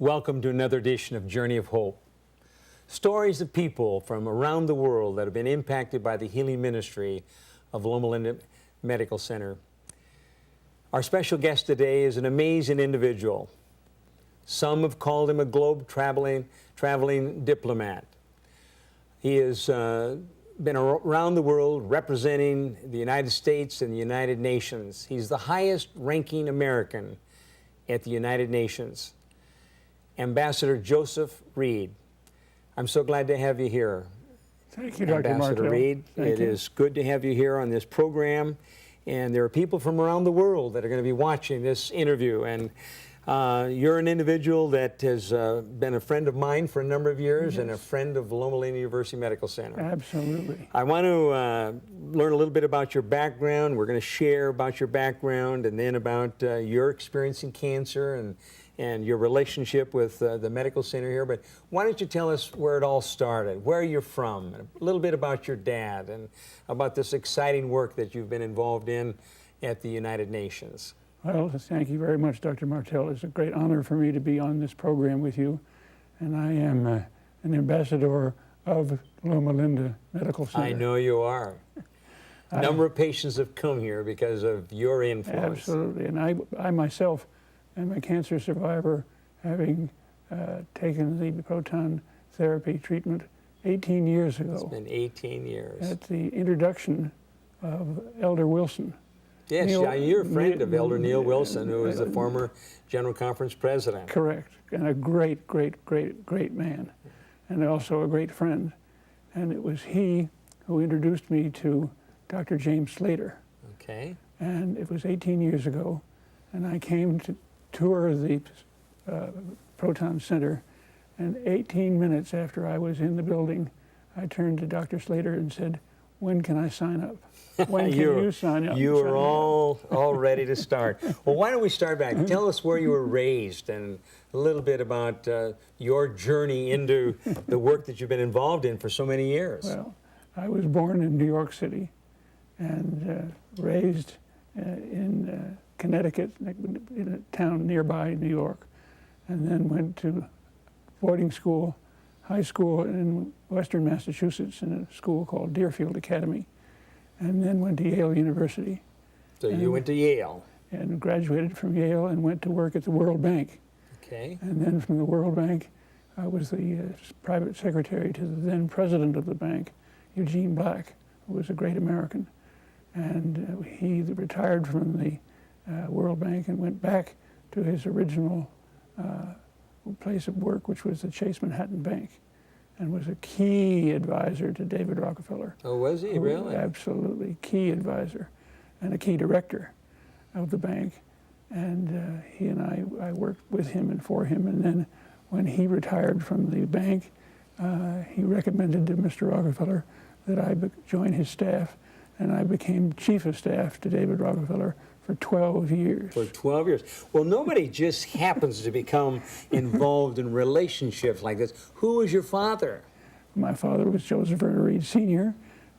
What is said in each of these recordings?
Welcome to another edition of Journey of Hope. Stories of people from around the world that have been impacted by the healing ministry of Loma Medical Center. Our special guest today is an amazing individual. Some have called him a globe-traveling diplomat. He has been around the world representing the United States and the United Nations. He's the highest-ranking American at the United Nations. Ambassador Joseph Reed. I'm so glad to have you here. Thank you, Dr. Ambassador Martell. Reed. It is good to have you here on this program. And there are people from around the world that are going to be watching this interview. And you're an individual that has been a friend of mine for a number of years, and a friend of Loma University Medical Center. Absolutely. I want to learn a little bit about your background. We're going to share about your background and then about your experience in cancer and your relationship with the medical center here. But why don't you tell us where it all started, where you're from, a little bit about your dad, and about this exciting work that you've been involved in at the United Nations. Well, thank you very much, Dr. Martell. It's a great honor for me to be on this program with you. And I am an ambassador of Loma Linda Medical Center. I know you are. A number of patients have come here because of your influence. Absolutely. And I myself am a cancer survivor, having taken the proton therapy treatment 18 years ago. It's been 18 years. At the introduction of Elder Wilson. Yes, you're a friend of Elder Neil Wilson, who is the former General Conference president. Correct, and a great, great, great, great man, and also a great friend. And it was he who introduced me to Dr. James Slater. Okay. And it was 18 years ago, and I came to tour the Proton Center, and 18 minutes after I was in the building, I turned to Dr. Slater and said, "When can I sign up? When can you sign up?" You were all ready to start. Well, why don't we start back? Tell us where you were raised and a little bit about your journey into the work that you've been involved in for so many years. Well, I was born in New York City and raised in Connecticut, in a town nearby New York, and then went to boarding school, high school in Western Massachusetts in a school called Deerfield Academy, and then went to Yale University. So you went to Yale? And graduated from Yale and went to work at the World Bank. Okay. And then from the World Bank, I was the private secretary to the then president of the bank, Eugene Black, who was a great American. And he retired from the World Bank and went back to his original place of work, which was the Chase Manhattan Bank, and was a key advisor to David Rockefeller. Oh, was he really? Absolutely, key advisor and a key director of the bank. And he and I worked with him and for him. And then when he retired from the bank, he recommended to Mr. Rockefeller that I join his staff, and I became chief of staff to David Rockefeller for 12 years. For 12 years. Well, nobody just happens to become involved in relationships like this. Who was your father? My father was Joseph Verner Reed Sr.,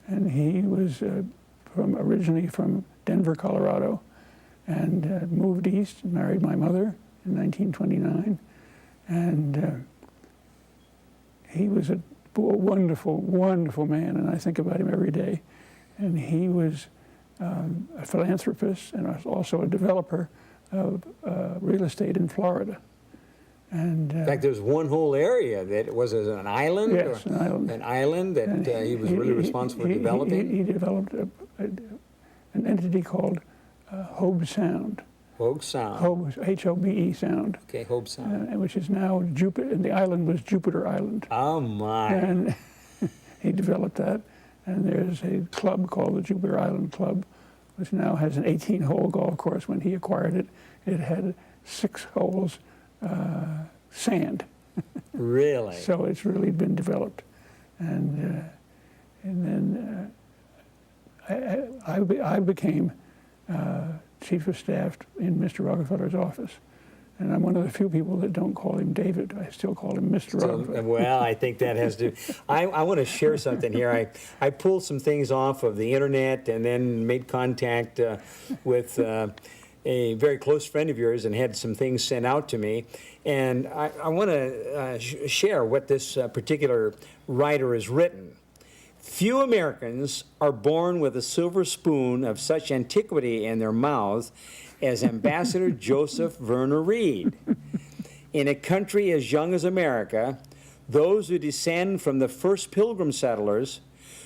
and he was originally from Denver, Colorado, and moved east and married my mother in 1929. And he was a wonderful, wonderful man, and I think about him every day. And he was a philanthropist and also a developer of real estate in Florida. And in fact, there's one whole area that was an island. Yes, an island. An island that he was really responsible for developing. He developed an entity called Hobe Sound. Hobe Sound. Hobe, H-O-B-E Sound. Okay, Hobe Sound. Which is now Jupiter, and the island was Jupiter Island. Oh my! And he developed that. And there's a club called the Jupiter Island Club, which now has an 18-hole golf course. When he acquired it, it had 6 holes sand. Really? So it's really been developed. And then I became chief of staff in Mr. Rockefeller's office. And I'm one of the few people that don't call him David. I still call him Mr. Rockefeller. Well, I think that has to... I want to share something here. I pulled some things off of the internet and then made contact with a very close friend of yours and had some things sent out to me. And I want to share what this particular writer has written. Few Americans are born with a silver spoon of such antiquity in their mouths as Ambassador Joseph Verner Reed. In a country as young as America, those who descend from the first pilgrim settlers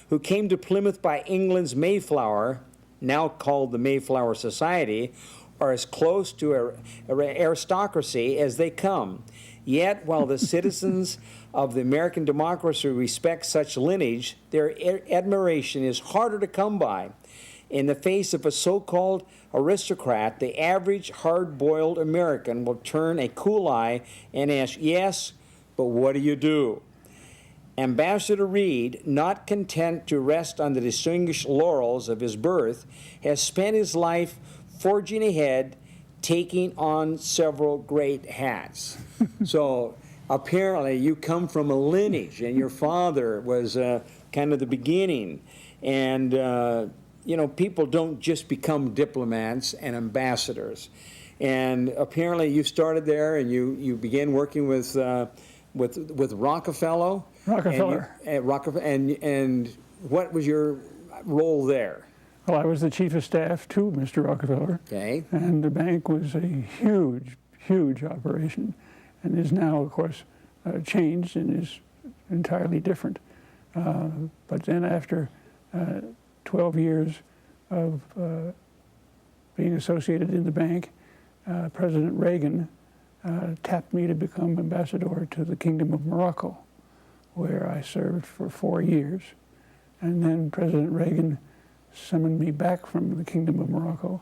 who came to Plymouth by England's Mayflower, now called the Mayflower Society, are as close to aristocracy as they come. Yet, while the citizens of the American democracy respect such lineage, their admiration is harder to come by. In the face of a so-called aristocrat, the average hard-boiled American will turn a cool eye and ask, yes, but what do you do? Ambassador Reed, not content to rest on the distinguished laurels of his birth, has spent his life forging ahead, taking on several great hats. So apparently you come from a lineage, and your father was kind of the beginning. And, you know, people don't just become diplomats and ambassadors. And apparently you started there, and you began working with Rockefeller. Rockefeller. And what was your role there? Well, I was the chief of staff to Mr. Rockefeller. Okay. And the bank was a huge, huge operation, and is now, of course, changed and is entirely different. But then after 12 years of being associated in the bank, President Reagan tapped me to become ambassador to the Kingdom of Morocco, where I served for 4 years. And then President Reagan summoned me back from the Kingdom of Morocco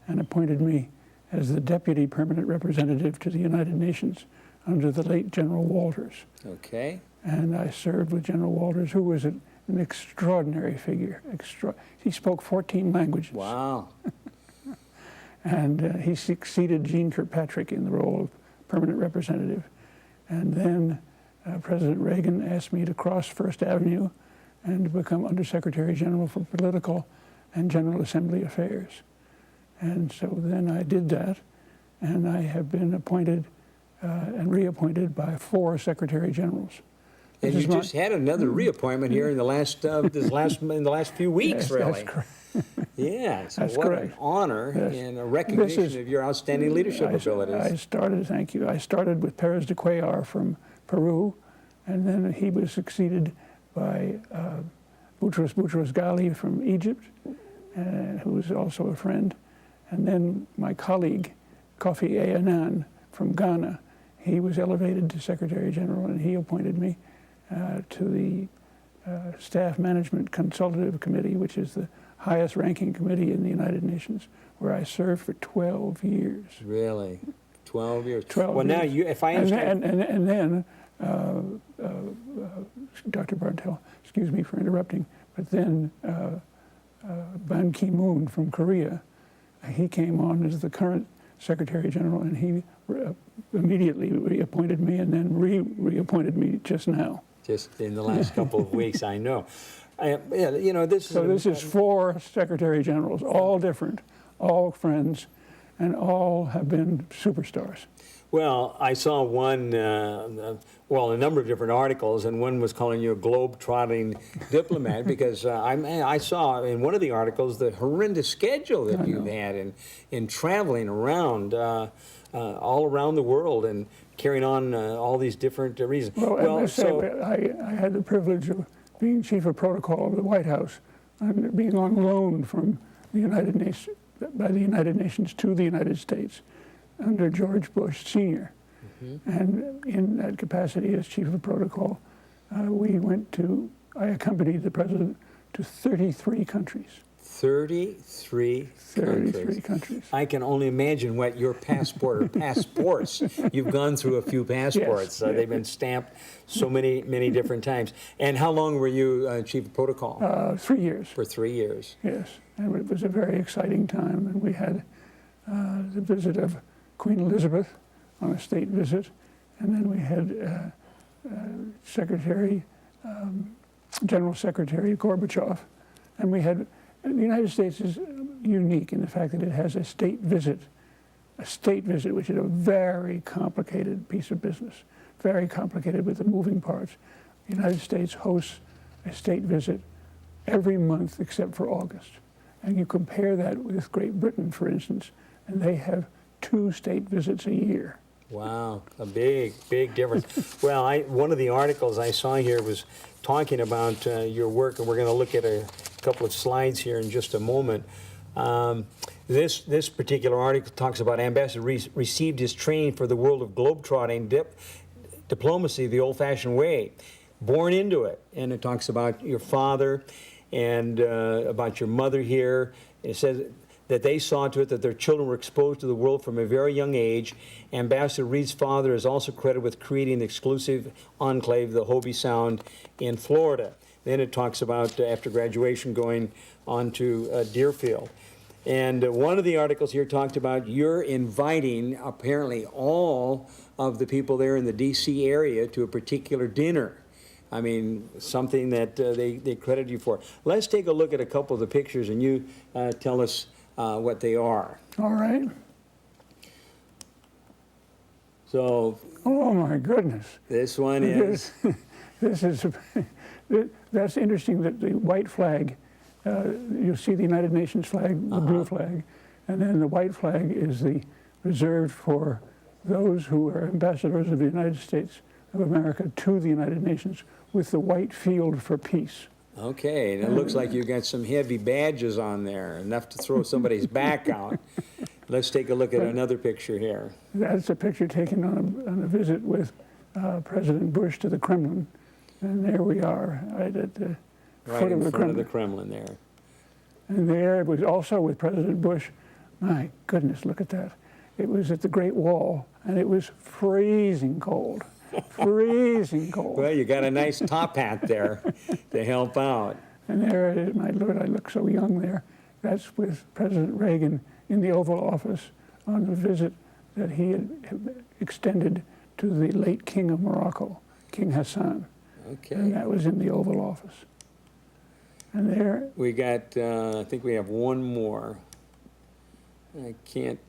and appointed me as the deputy permanent representative to the United Nations under the late General Walters. Okay. And I served with General Walters, who was an extraordinary figure. He spoke 14 languages. Wow. And he succeeded Jeane Kirkpatrick in the role of permanent representative. And then President Reagan asked me to cross First Avenue and to become Undersecretary General for Political and General Assembly Affairs. And so then I did that, and I have been appointed and reappointed by 4 Secretary Generals. And you just had another reappointment here in the last in the last few weeks, Yes, really. that's correct. Yeah, so That's what correct. an honor Yes. and a recognition of your outstanding leadership abilities. Thank you. I started with Pérez de Cuellar from Peru, and then he was succeeded by Boutros Ghali from Egypt, who was also a friend. And then my colleague, Kofi Annan from Ghana, he was elevated to Secretary General, and he appointed me to the Staff Management Consultative Committee, which is the highest ranking committee in the United Nations, where I served for 12 years. Really? 12 years. 12 well, years. now, if I understand... And then, Dr. Martell, excuse me for interrupting, but then Ban Ki-moon from Korea, he came on as the current Secretary General, and he immediately reappointed me and then reappointed me just now. Just in the last couple of weeks, I know. Yeah, you know, this is 4 Secretary Generals, all different, all friends, and all have been superstars. Well, I saw one, a number of different articles, and one was calling you a globe-trotting diplomat because I saw in one of the articles the horrendous schedule that you've had in traveling around, all around the world and carrying on all these different reasons. I had the privilege of being chief of protocol of the White House and being on loan from the United Nations, by the United Nations to the United States under George Bush Sr. Mm-hmm. And in that capacity as chief of protocol, I accompanied the president to 33 countries. 33 countries. I can only imagine what your passport or passports, you've gone through a few passports. Yes. They've been stamped so many different times. And how long were you chief of protocol? 3 years. For 3 years. Yes, and it was a very exciting time. And we had the visit of Queen Elizabeth on a state visit. And then we had General Secretary Gorbachev. And we had, the United States is unique in the fact that it has a state visit a state visit, which is a very complicated piece of business, very complicated with the moving parts. The United States hosts a state visit every month except for August. And you compare that with Great Britain, for instance, and they have 2 state visits a year. Wow, a big, big difference. Well, one of the articles I saw here was talking about your work, and we're going to look at a couple of slides here in just a moment. This particular article talks about Ambassador Rees received his training for the world of globetrotting diplomacy the old-fashioned way, born into it. And it talks about your father and about your mother here. It says that they saw to it that their children were exposed to the world from a very young age. Ambassador Reed's father is also credited with creating the exclusive enclave, the Hobie Sound, in Florida. Then it talks about, after graduation, going on to Deerfield. And one of the articles here talked about you're inviting, apparently, all of the people there in the D.C. area to a particular dinner. I mean, something that they credit you for. Let's take a look at a couple of the pictures, and you tell us what they are. All right. So. Oh my goodness. This one is. This is. That's interesting that the white flag. You see the United Nations flag, the blue flag, and then the white flag is the reserved for those who are ambassadors of the United States of America to the United Nations, with the white field for peace. Okay, and it looks like you got some heavy badges on there, enough to throw somebody's back out. Let's take a look at another picture here. That's a picture taken on a visit with President Bush to the Kremlin, and there we are, right at the foot of the Kremlin. Right in front of the Kremlin there. And there it was also with President Bush. My goodness, look at that. It was at the Great Wall, and it was freezing cold. Freezing cold. Well, you got a nice top hat there to help out. And there it is, my Lord, I look so young there. That's with President Reagan in the Oval Office on a visit that he had extended to the late King of Morocco, King Hassan. Okay. And that was in the Oval Office. And there... We got, I think we have one more. I can't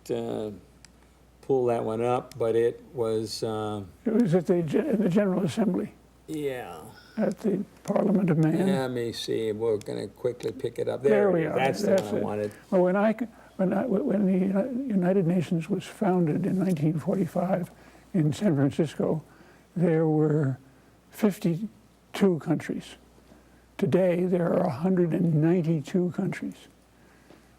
pull that one up, but it was... It was at the General Assembly. Yeah. At the Parliament of Man. Let me see. We're going to quickly pick it up. There we are. That's the one I wanted. Well, when the United Nations was founded in 1945 in San Francisco, there were 52 countries. Today, there are 192 countries.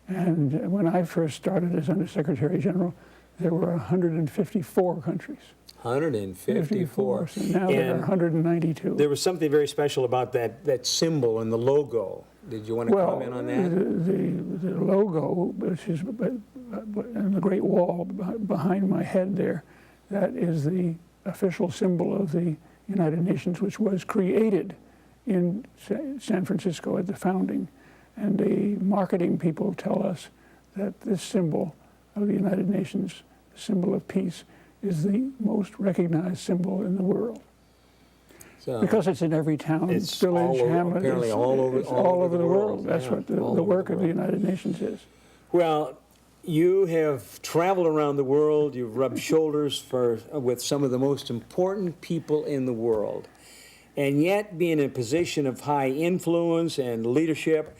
And when I first started as Under Secretary General, there were 154 countries. 154. So now there are 192. There was something very special about that symbol and the logo. Did you want to comment on that? The logo, which is in the Great Wall behind my head there, that is the official symbol of the United Nations, which was created in San Francisco at the founding. And the marketing people tell us that this symbol of the United Nations, the symbol of peace, is the most recognized symbol in the world. So because it's in every town, village, hamlet, apparently all over the world. That's what the work of the United Nations is. Well, you have traveled around the world. You've rubbed shoulders with some of the most important people in the world. And yet, being in a position of high influence and leadership,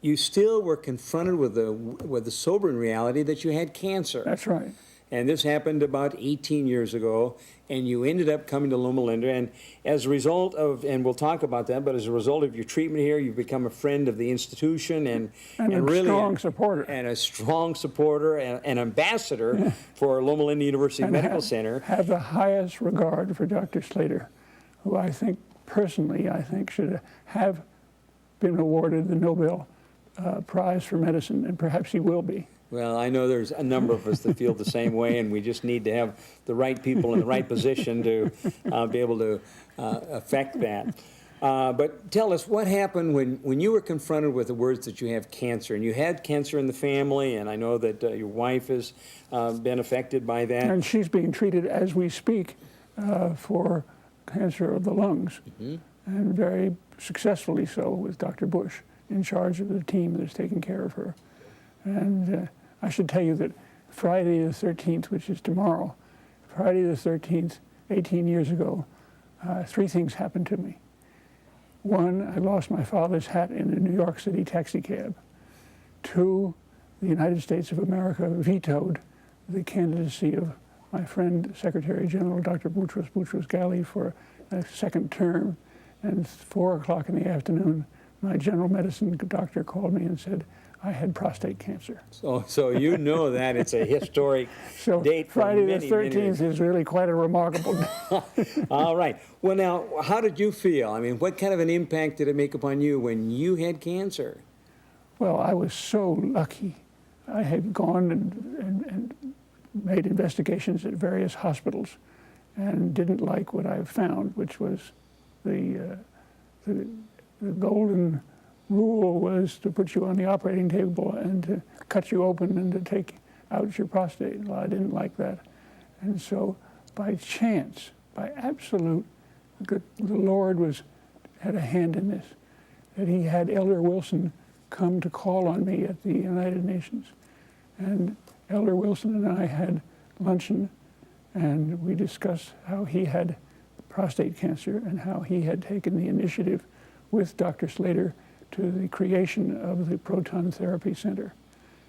you still were confronted with the sobering reality that you had cancer. That's right. And this happened about 18 years ago, and you ended up coming to Loma Linda. And as a result of, and we'll talk about that, but as a result of your treatment here, you've become a friend of the institution and really strong supporter. And a strong supporter and an ambassador for Loma Linda University Medical Center. Have the highest regard for Dr. Slater, who I think, personally, should have been awarded the Nobel Prize for Medicine, and perhaps he will be. Well, I know there's a number of us that feel the same way, and we just need to have the right people in the right position to be able to affect that. But tell us, what happened when you were confronted with the words that you have cancer, and you had cancer in the family, and I know that your wife has been affected by that. And she's being treated as we speak for cancer of the lungs, and very successfully so, with Dr. Bush in charge of the team that's taking care of her. And I should tell you that Friday the 13th, which is tomorrow, Friday the 13th, 18 years ago, three things happened to me. One, I lost my father's hat in a New York City taxi cab. Two, the United States of America vetoed the candidacy of my friend, Secretary General Dr. Boutros Boutros-Ghali, for a second term. And 4 o'clock in the afternoon, my general medicine doctor called me and said I had prostate cancer. So you know that it's a historic date. For Friday many, the 13th is really quite a remarkable day. All right. Well, now, how did you feel? I mean, what kind of an impact did it make upon you when you had cancer? Well, I was so lucky. I had gone and made investigations at various hospitals and didn't like what I found, which was the golden rule was to put you on the operating table and to cut you open and to take out your prostate. Well, I didn't like that. And so by chance, by absolute, the Lord had a hand in this, that he had Elder Wilson come to call on me at the United Nations. And Elder Wilson and I had luncheon, and we discussed how he had prostate cancer and how he had taken the initiative with Dr. Slater to the creation of the Proton Therapy Center.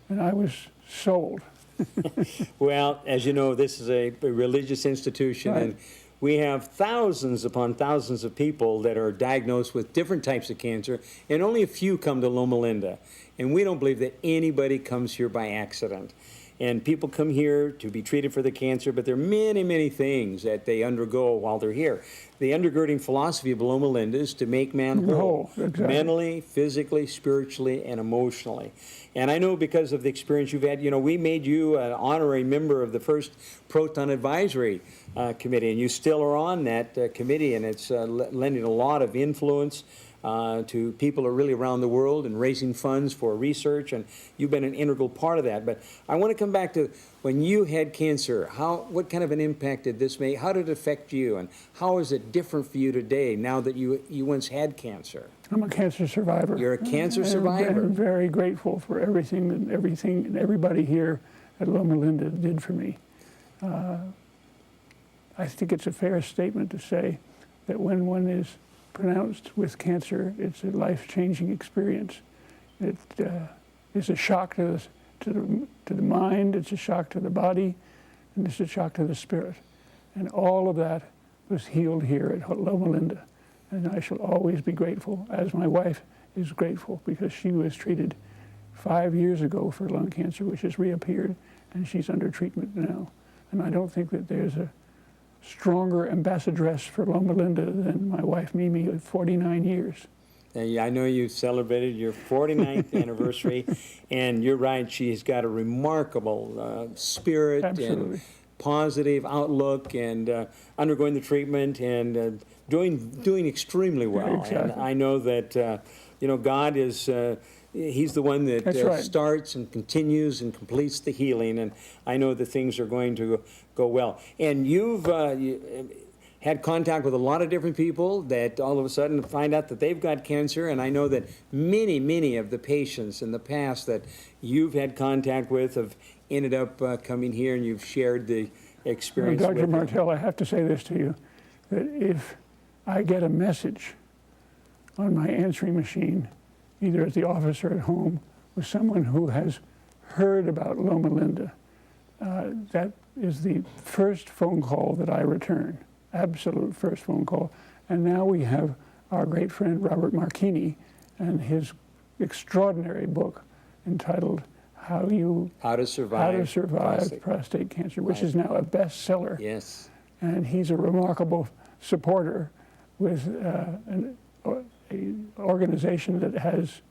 And I was sold. Well, as you know, this is a religious institution, Right. and we have thousands upon thousands of people that are diagnosed with different types of cancer, and only a few come to Loma Linda. And we don't believe that anybody comes here by accident. And people come here to be treated for the cancer, but there are many, many things that they undergo while they're here. The undergirding philosophy of Loma Linda is to make man whole, Exactly. mentally, physically, spiritually, and emotionally. And I know because of the experience you've had, you know, we made you an honorary member of the first Proton Advisory Committee, and you still are on that committee, and it's lending a lot of influence to people really around the world and raising funds for research, and you've been an integral part of that. But I want to come back to when you had cancer. What kind of an impact did this make? How did it affect you, and how is it different for you today now that you once had cancer? I'm a cancer survivor. You're a cancer And survivor. I'm very grateful for everything and everybody here at Loma Linda did for me. I think it's a fair statement to say that when one is pronounced with cancer, it's a life-changing experience. It is a shock to the mind, it's a shock to the body, and it's a shock to the spirit. And all of that was healed here at Loma Linda. And I shall always be grateful, as my wife is grateful, because she was treated 5 years ago for lung cancer, which has reappeared, and she's under treatment now. And I don't think that there's a stronger ambassadress for Loma Linda than my wife Mimi of 49 years. And I know you celebrated your 49th anniversary, and you're right, she's got a remarkable spirit Absolutely. and positive outlook, and undergoing the treatment and doing extremely well. Exactly. And I know that you know, God is He's the one that That's right. starts and continues and completes the healing, and I know that things are going to go well. And you've had contact with a lot of different people that all of a sudden find out that they've got cancer, and I know that many of the patients in the past that you've had contact with have ended up coming here, and you've shared the experience Dr. with them. Martell, I have to say this to you, that if I get a message on my answering machine, either at the office or at home, with someone who has heard about Loma Linda, that is the first phone call that I return, absolute first phone call. And now we have our great friend Robert Marchini and his extraordinary book entitled How to Survive Prostate Cancer, which is now a bestseller. Yes. And he's a remarkable supporter with an organization that has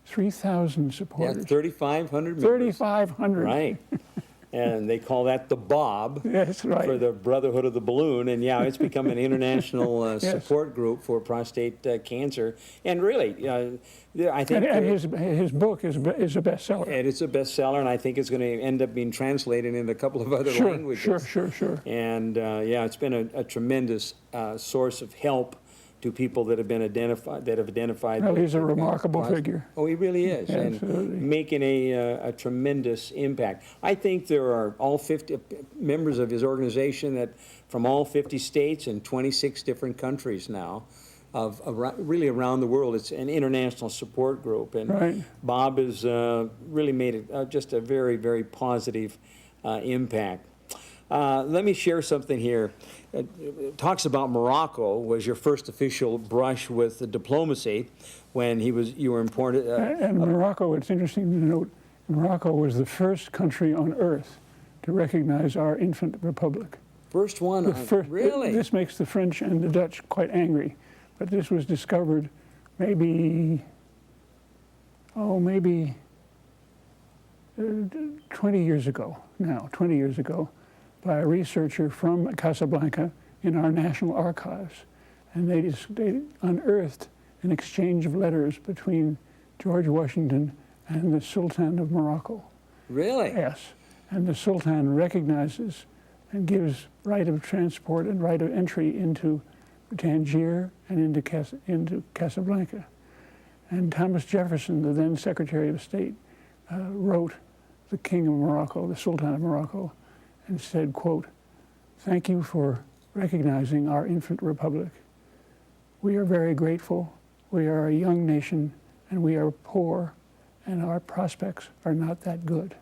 3,000 Yeah, supporters. 3,500 members. 3,500. Right. And they call that the Bob. That's right. For the Brotherhood of the Balloon. And yeah, it's become an international Yes. support group for prostate cancer. And really, I think... And his book is a bestseller. And it's a bestseller, and I think it's going to end up being translated into a couple of other languages. Sure. And yeah, it's been a tremendous source of help to people that have been identified. Well, he's a remarkable figure. Oh, he really is, and Absolutely. making a tremendous impact. I think there are all 50 members of his organization that from all 50 states and 26 different countries now, really around the world. It's an international support group, and Right. Bob has really made it just a very, very positive impact. Let me share something here. It talks about Morocco was your first official brush with the diplomacy when you were important. And Morocco, it's interesting to note, Morocco was the first country on earth to recognize our infant republic. First one, really? This makes the French and the Dutch quite angry, but this was discovered maybe 20 years ago, 20 years ago, by a researcher from Casablanca in our national archives. And they unearthed an exchange of letters between George Washington and the Sultan of Morocco. Really? Yes. And the Sultan recognizes and gives right of transport and right of entry into Tangier and into Casablanca. And Thomas Jefferson, the then Secretary of State, wrote the King of Morocco, the Sultan of Morocco, and said, quote, "Thank you for recognizing our infant republic. We are very grateful. We are a young nation, and we are poor, and our prospects are not that good."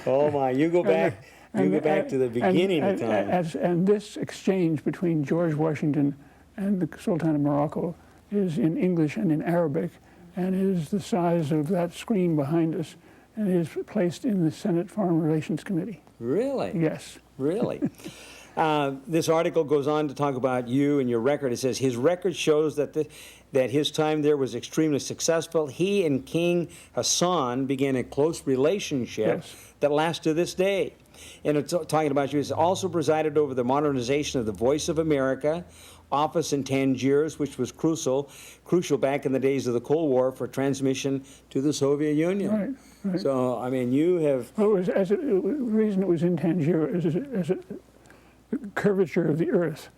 Oh my! You go back. You go back to the beginning of time. And this exchange between George Washington and the Sultan of Morocco is in English and in Arabic, and is the size of that screen behind us, and is placed in the Senate Foreign Relations Committee. Really? Yes. Really? This article goes on to talk about you and your record. It says his record shows that his time there was extremely successful. He and King Hassan began a close relationship Yes. that lasts to this day. And it's talking about you. It's also presided over the modernization of the Voice of America office in Tangiers, which was crucial back in the days of the Cold War for transmission to the Soviet Union. Right. Right. So, I mean, you have... Well, the reason it was in Tangier is as a curvature of the Earth,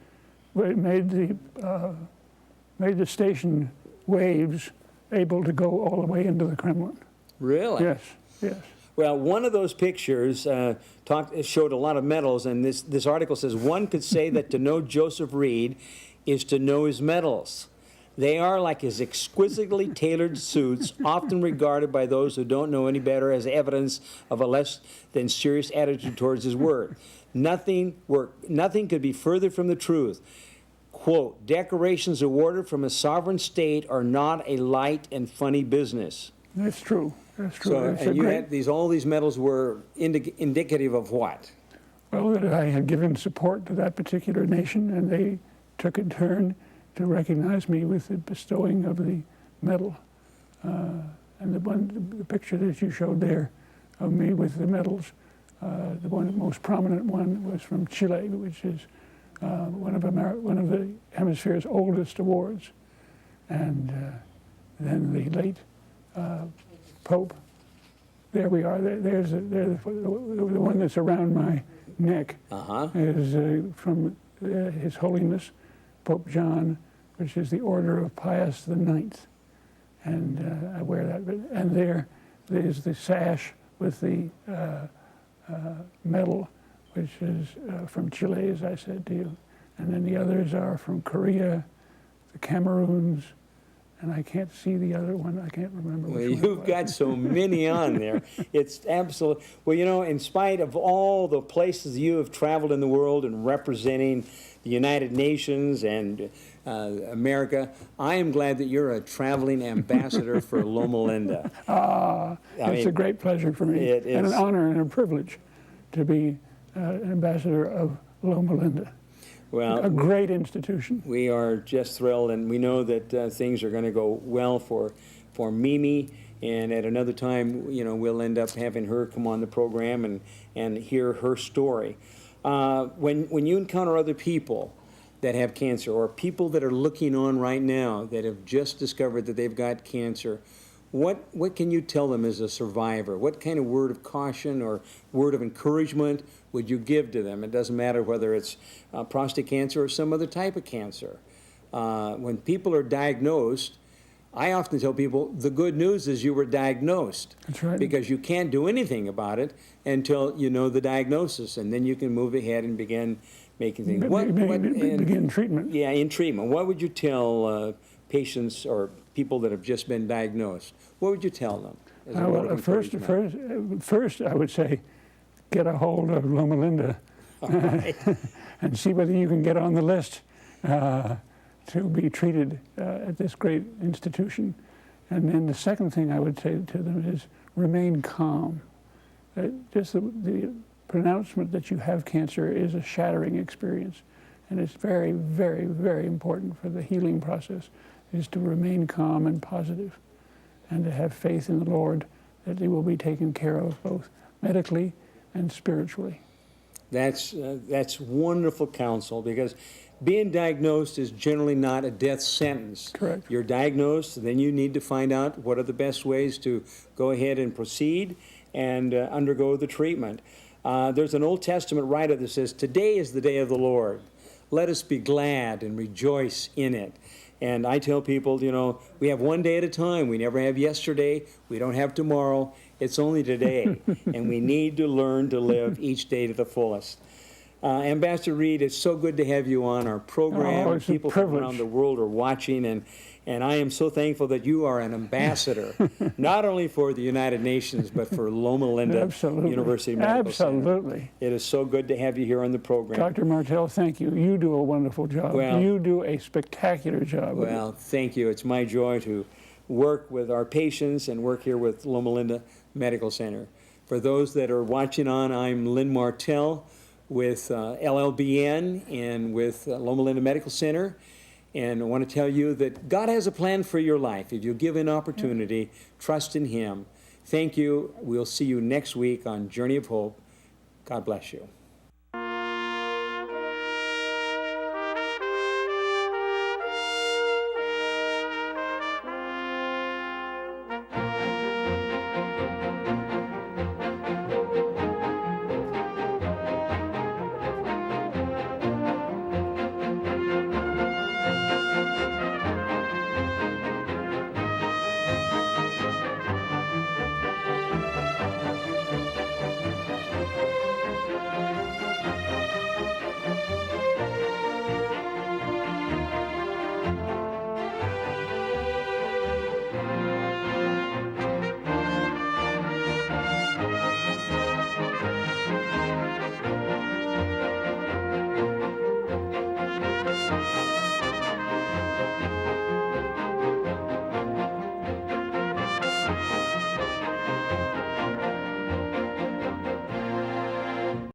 but it made the station waves able to go all the way into the Kremlin. Really? Yes, yes. Well, one of those pictures showed a lot of medals, and this article says, one could say that to know Joseph Reed is to know his medals. They are like his exquisitely tailored suits, often regarded by those who don't know any better as evidence of a less than serious attitude towards his work. Nothing could be further from the truth. Quote, "Decorations awarded from a sovereign state are not a light and funny business." That's true. That's true. So, It's and you great, had all these medals were indicative of what? well, that I had given support to that particular nation, and they took in turn to recognize me with the bestowing of the medal. And the picture that you showed there of me with the medals, the most prominent one was from Chile, which is one of the hemisphere's oldest awards. And then the late Pope. There we are. There's the one that's around my neck. Is from His Holiness Pope John, which is the Order of Pius IX, and I wear that. And there's the sash with the medal, which is from Chile, as I said to you, and then the others are from Korea, the Cameroons, and I can't see the other one. I can't remember which one. Well, you've got so many on there. It's absolute. Well, you know, in spite of all the places you have traveled in the world and representing the United Nations and America, I am glad that you're a traveling ambassador for Loma Linda. It's a great pleasure for me, and an honor and a privilege to be an ambassador of Loma Linda. Well, a great institution. We are just thrilled, and we know that things are going to go well for Mimi. And at another time, you know, we'll end up having her come on the program and hear her story. When you encounter other people that have cancer, or people that are looking on right now that have just discovered that they've got cancer, what can you tell them as a survivor? What kind of word of caution or word of encouragement would you give to them? It doesn't matter whether it's prostate cancer or some other type of cancer. When people are diagnosed, I often tell people the good news is you were diagnosed. That's right. Because you can't do anything about it until you know the diagnosis, and then you can move ahead and begin making things. Begin treatment. Yeah, in treatment. What would you tell patients or people that have just been diagnosed? What would you tell them? As a word of encouragement? First, I would say, get a hold of Loma Linda and see whether you can get on the list to be treated at this great institution. And then the second thing I would say to them is remain calm. Just the pronouncement that you have cancer is a shattering experience. And it's very, very, very important for the healing process is to remain calm and positive and to have faith in the Lord that He will be taken care of both medically and spiritually. That's wonderful counsel, because being diagnosed is generally not a death sentence. Correct. You're diagnosed, then you need to find out what are the best ways to go ahead and proceed and undergo the treatment. There's an Old Testament writer that says, "Today is the day of the Lord. Let us be glad and rejoice in it." And I tell people, you know, we have one day at a time. We never have yesterday. We don't have tomorrow. It's only today. And we need to learn to live each day to the fullest. Ambassador Reed, it's so good to have you on our program. Oh, it's a People from privilege. around the world are watching, and I am so thankful that you are an ambassador, not only for the United Nations, but for Loma Linda Absolutely. University Medical Center. Absolutely. It is so good to have you here on the program. Dr. Martell, thank you. You do a wonderful job. Well- You do a spectacular job. Well, thank you. It's my joy to work with our patients and work here with Loma Linda Medical Center. For those that are watching on, I'm Lynn Martell with LLBN and with Loma Linda Medical Center. And I want to tell you that God has a plan for your life. If you give an opportunity, trust in Him. Thank you. We'll see you next week on Journey of Hope. God bless you.